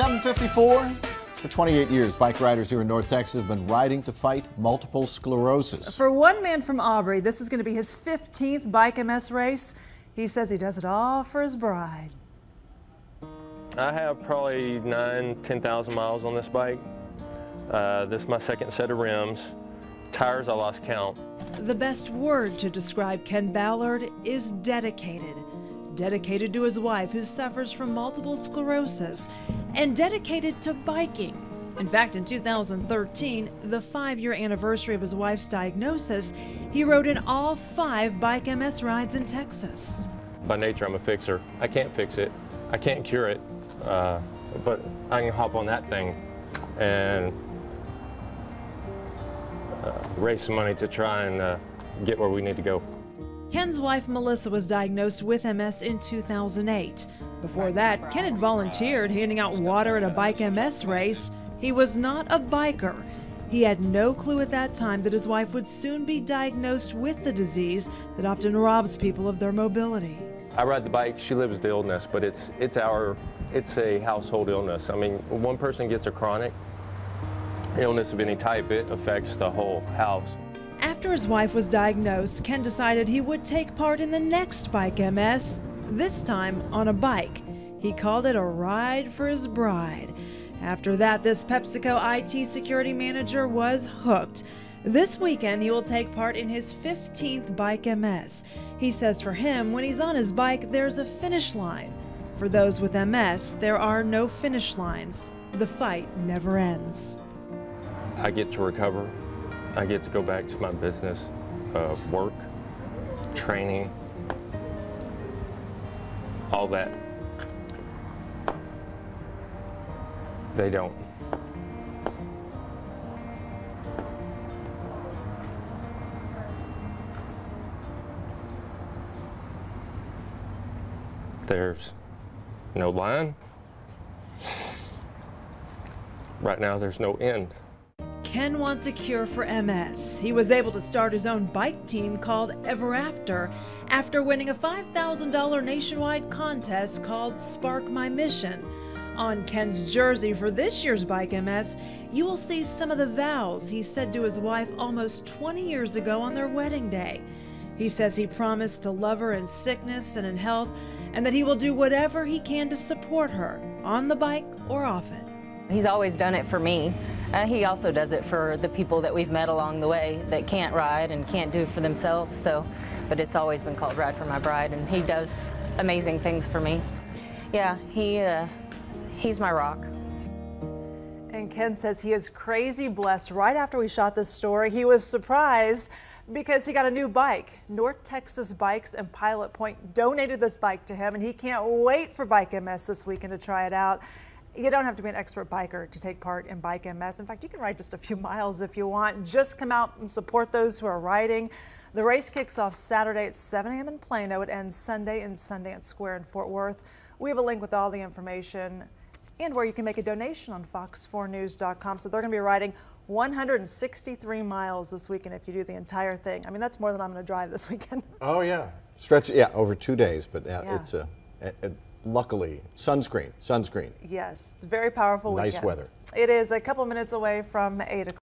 7:54. For 28 years, bike riders here in North Texas have been riding to fight multiple sclerosis. For one man from Aubrey, this is going to be his 15th Bike MS race. He says he does it all for his bride. I have probably 10,000 miles on this bike. This is my second set of rims. Tires, I lost count. The best word to describe Ken Ballard is dedicated. Dedicated to his wife, who suffers from multiple sclerosis, and dedicated to biking. In fact, in 2013, the 5-year anniversary of his wife's diagnosis, he rode in all 5 Bike MS rides in Texas. By nature, I'm a fixer. I can't fix it. I can't cure it. But I can hop on that thing and raise some money to try and get where we need to go. Ken's wife, Melissa, was diagnosed with MS in 2008. Before that, Ken had volunteered handing out water at a Bike MS race. He was not a biker. He had no clue at that time that his wife would soon be diagnosed with the disease that often robs people of their mobility. I ride the bike, she lives the illness, but it's a household illness. I mean, when one person gets a chronic illness of any type, it affects the whole house. After his wife was diagnosed, Ken decided he would take part in the next Bike MS, this time on a bike. He called it a ride for his bride. After that, this PepsiCo IT security manager was hooked. This weekend, he will take part in his 15th Bike MS. He says for him, when he's on his bike, there's a finish line. For those with MS, there are no finish lines. The fight never ends. I get to recover. I get to go back to my business of work, training, all that. They don't. There's no line. Right now, there's no end. Ken wants a cure for MS. He was able to start his own bike team called Ever after winning a $5,000 nationwide contest called Spark My Mission. On Ken's jersey for this year's Bike MS, you will see some of the vows he said to his wife almost 20 years ago on their wedding day. He says he promised to love her in sickness and in health, and that he will do whatever he can to support her, on the bike or off it. He's always done it for me. He also does it for the people that we've met along the way that can't ride and can't do it for themselves. But it's always been called Ride for My Bride, and he does amazing things for me. Yeah, he's my rock. And Ken says he is crazy blessed. Right after we shot this story, he was surprised because he got a new bike. North Texas Bikes and Pilot Point donated this bike to him, and he can't wait for Bike MS this weekend to try it out. You don't have to be an expert biker to take part in Bike MS. In fact, you can ride just a few miles if you want. Just come out and support those who are riding. The race kicks off Saturday at 7 a.m. in Plano. It ends Sunday in Sundance Square in Fort Worth. We have a link with all the information and where you can make a donation on fox4news.com. So they're going to be riding 163 miles this weekend if you do the entire thing. I mean, that's more than I'm going to drive this weekend. Oh, yeah. Stretch, yeah, over 2 days, but Yeah. it's luckily, sunscreen. Yes, it's a very powerful weekend. Nice weather. It is a couple minutes away from 8 o'clock.